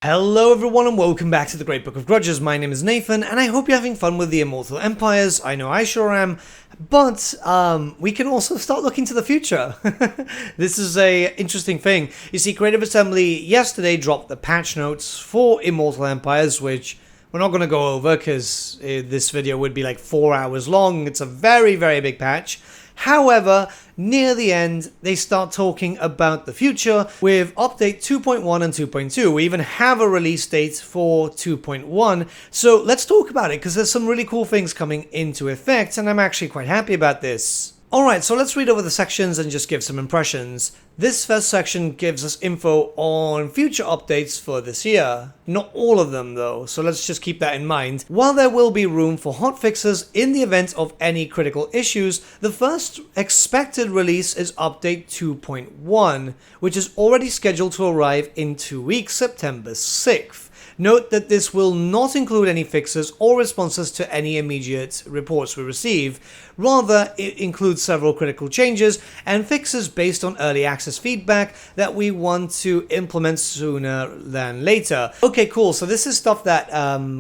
Hello everyone and welcome back to the Great Book of Grudges. My name is Nathan and I hope you're having fun with the Immortal Empires. I know I sure am, but we can also start looking to the future. This is a interesting thing. You see, Creative Assembly yesterday dropped the patch notes for Immortal Empires, which we're not going to go over because this video would be like 4 hours long. It's a very, very big patch. However, near the end, they start talking about the future with update 2.1 and 2.2. We even have a release date for 2.1. So let's talk about it because there's some really cool things coming into effect and I'm actually quite happy about this. Alright, so let's read over the sections and just give some impressions. This first section gives us info on future updates for this year. Not all of them though, so let's just keep that in mind. While there will be room for hotfixes in the event of any critical issues, the first expected release is update 2.1, which is already scheduled to arrive in 2 weeks, September 6th. Note that this will not include any fixes or responses to any immediate reports we receive. Rather, it includes several critical changes and fixes based on early access feedback that we want to implement sooner than later. Okay, cool. So this is stuff that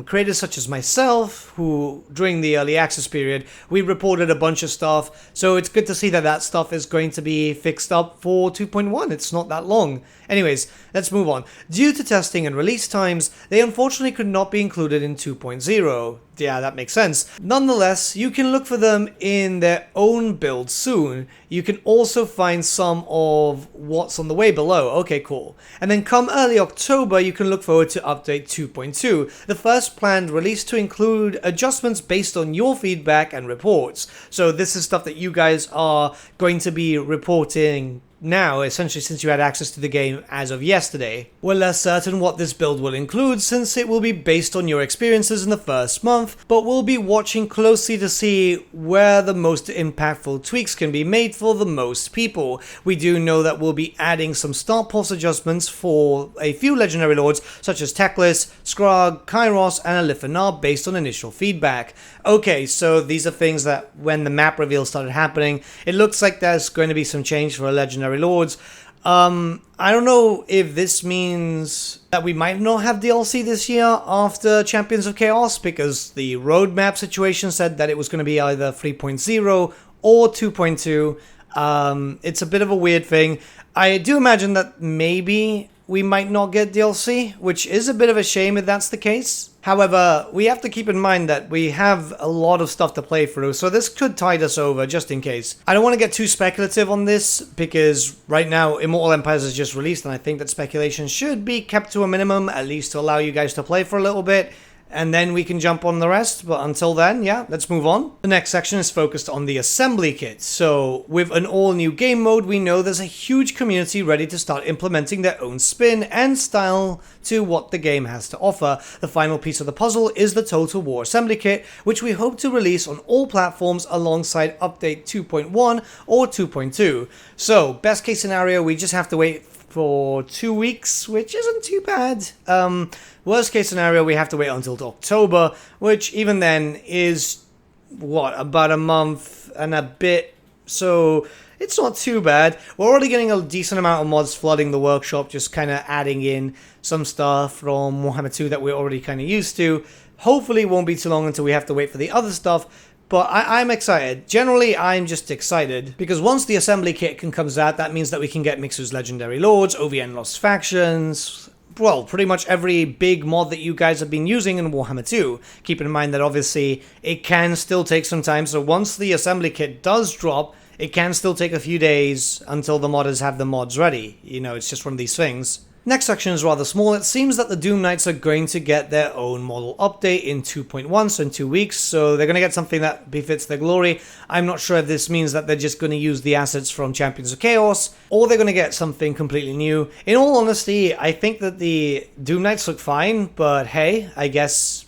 creators such as myself, who during the early access period, we reported a bunch of stuff. So it's good to see that that stuff is going to be fixed up for 2.1. It's not that long. Anyways, let's move on. Due to testing and release times, they unfortunately could not be included in 2.0. Yeah, that makes sense. Nonetheless, you can look for them in their own build soon. You can also find some of what's on the way below. Okay, cool. And then come early October, you can look forward to update 2.2, the first planned release to include adjustments based on your feedback and reports. So this is stuff that you guys are going to be reporting now, essentially since you had access to the game as of yesterday. We're less certain what this build will include since it will be based on your experiences in the first month, but we'll be watching closely to see where the most impactful tweaks can be made for the most people. We do know that we'll be adding some start pulse adjustments for a few legendary lords such as Teclis, Skrarg, Kairos, and Alifanar based on initial feedback. Okay, so these are things that when the map reveal started happening, it looks like there's going to be some change for a legendary lords. I don't know if this means that we might not have DLC this year after Champions of Chaos, because the roadmap situation said that it was going to be either 3.0 or 2.2. It's a bit of a weird thing. I do imagine that maybe we might not get DLC, which is a bit of a shame if that's the case. However, we have to keep in mind that we have a lot of stuff to play through, so this could tide us over just in case. I don't want to get too speculative on this, because right now Immortal Empires is just released, and I think that speculation should be kept to a minimum, at least to allow you guys to play for a little bit. And then we can jump on the rest, but until then, yeah, let's move on. The next section is focused on the assembly kit. So, with an all-new game mode, we know there's a huge community ready to start implementing their own spin and style to what the game has to offer. The final piece of the puzzle is the Total War Assembly Kit, which we hope to release on all platforms alongside update 2.1 or 2.2. So, best case scenario, we just have to wait for 2 weeks, which isn't too bad. Worst case scenario, we have to wait until October, which even then is, what, about a month and a bit, so it's not too bad. We're already getting a decent amount of mods flooding the workshop, just kind of adding in some stuff from Warhammer 2 that we're already kind of used to. Hopefully it won't be too long until we have to wait for the other stuff. But I'm excited. Generally, I'm just excited, because once the assembly kit comes out, that means that we can get Mixer's Legendary Lords, OVN Lost Factions, well, pretty much every big mod that you guys have been using in Warhammer 2. Keep in mind that obviously it can still take some time, so once the assembly kit does drop, it can still take a few days until the modders have the mods ready. You know, it's just one of these things. Next section is rather small. It seems that the Doom Knights are going to get their own model update in 2.1, so in 2 weeks, so they're going to get something that befits their glory. I'm not sure if this means that they're just going to use the assets from Champions of Chaos, or they're going to get something completely new. In all honesty, I think that the Doom Knights look fine, but hey, I guess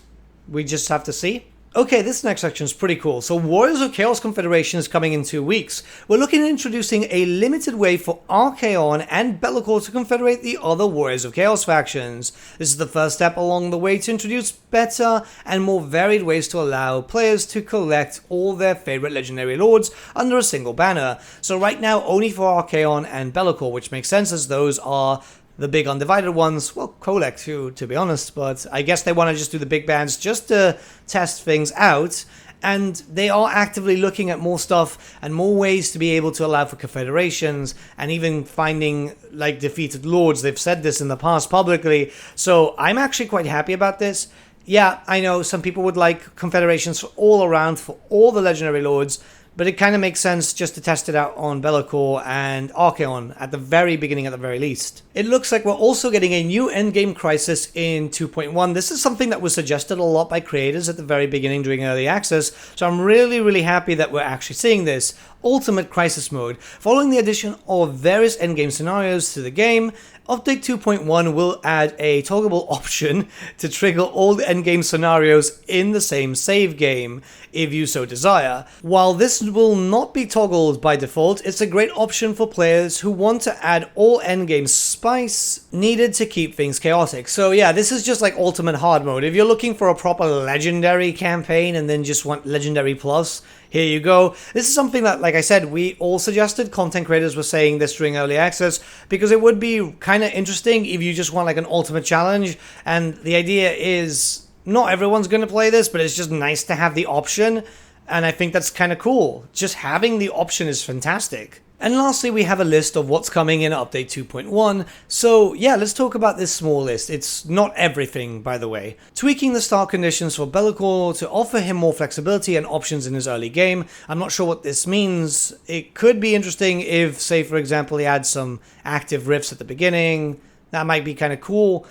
we just have to see. Okay, this next section is pretty cool. So Warriors of Chaos Confederation is coming in 2 weeks. We're looking at introducing a limited way for Archaon and Be'lakor to confederate the other Warriors of Chaos factions. This is the first step along the way to introduce better and more varied ways to allow players to collect all their favorite legendary lords under a single banner. So right now only for Archaon and Be'lakor, which makes sense as those are the big undivided ones. Well, Kolek too, to be honest, but I guess they want to just do the big bands just to test things out. And they are actively looking at more stuff and more ways to be able to allow for confederations and even finding like defeated lords. They've said this in the past publicly. So I'm actually quite happy about this. Yeah, I know some people would like confederations all around for all the legendary lords, but it kind of makes sense just to test it out on Be'lakor and Archaon at the very beginning at the very least. It looks like we're also getting a new endgame crisis in 2.1. This is something that was suggested a lot by creators at the very beginning during early access, so I'm really happy that we're actually seeing this. Ultimate Crisis Mode. Following the addition of various endgame scenarios to the game, Update 2.1 will add a toggleable option to trigger all the endgame scenarios in the same save game, if you so desire. While this will not be toggled by default, it's a great option for players who want to add all endgame spice needed to keep things chaotic. So yeah, this is just like Ultimate Hard Mode. If you're looking for a proper legendary campaign and then just want Legendary Plus, here you go. This is something that, like I said, we all suggested. Content creators were saying this during early access because it would be kind of interesting if you just want like an ultimate challenge. And the idea is not everyone's going to play this, but it's just nice to have the option. And I think that's kind of cool. Just having the option is fantastic. And lastly, we have a list of what's coming in Update 2.1. So yeah, let's talk about this small list. It's not everything, by the way. Tweaking the start conditions for Be'lakor to offer him more flexibility and options in his early game. I'm not sure what this means. It could be interesting if, say for example, he adds some active rifts at the beginning. That might be kind of cool.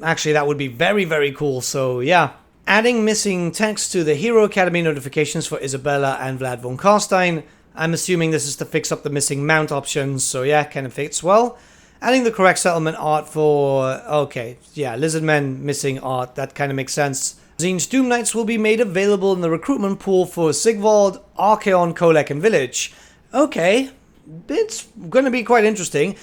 Actually, that would be very cool, so yeah. Adding missing text to the Hero Academy notifications for Isabella and Vlad von Carstein. I'm assuming this is to fix up the missing mount options, so yeah, kind of fits well. Adding the correct settlement art for... okay, yeah, Lizardmen missing art, that kind of makes sense. Tzeentch Doom Knights will be made available in the recruitment pool for Sigvald, Archaon, Kolek, and Village. Okay, it's going to be quite interesting.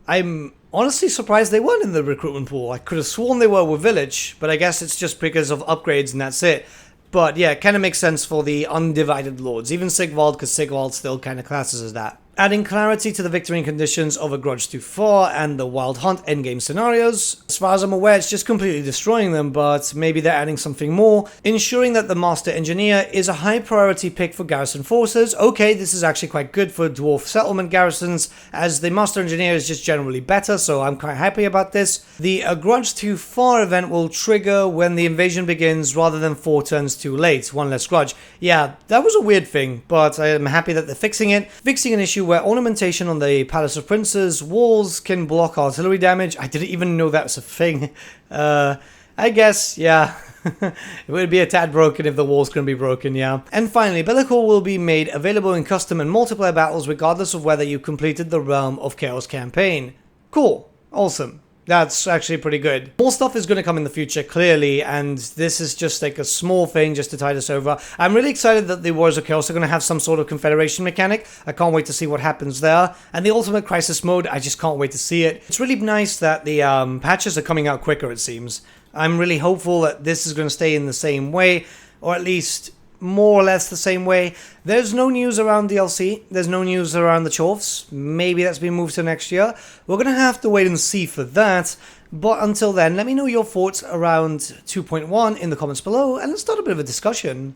I'm honestly surprised they weren't in the recruitment pool. I could have sworn they were with Village, but I guess it's just because of upgrades and that's it. But yeah, it kind of makes sense for the undivided lords, even Sigvald, because Sigvald still kind of classes as that. Adding clarity to the victory conditions of A Grudge Too Far and the Wild Hunt endgame scenarios. As far as I'm aware, it's just completely destroying them, but maybe they're adding something more. Ensuring that the Master Engineer is a high priority pick for garrison forces. Okay, this is actually quite good for dwarf settlement garrisons, as the Master Engineer is just generally better, so I'm quite happy about this. The A Grudge Too Far event will trigger when the invasion begins rather than 4 turns too late, one less grudge. Yeah, that was a weird thing, but I'm happy that they're fixing it. Fixing an issue where ornamentation on the Palace of Princes walls can block artillery damage. I didn't even know that was a thing. I guess, yeah. It would be a tad broken if the walls couldn't be broken, yeah. And finally, Be'lakor will be made available in custom and multiplayer battles regardless of whether you completed the Realm of Chaos campaign. Cool. Awesome. That's actually pretty good. More stuff is going to come in the future, clearly, and this is just like a small thing just to tide us over. I'm really excited that the Warriors of Chaos are going to have some sort of Confederation mechanic. I can't wait to see what happens there. And the Ultimate Crisis Mode, I just can't wait to see it. It's really nice that the patches are coming out quicker, it seems. I'm really hopeful that this is going to stay in the same way, or at least more or less the same way. There's no news around DLC. There's no news around the Chorfs. Maybe that's been moved to next year. We're going to have to wait and see for that. But until then, let me know your thoughts around 2.1 in the comments below, and let's start a bit of a discussion.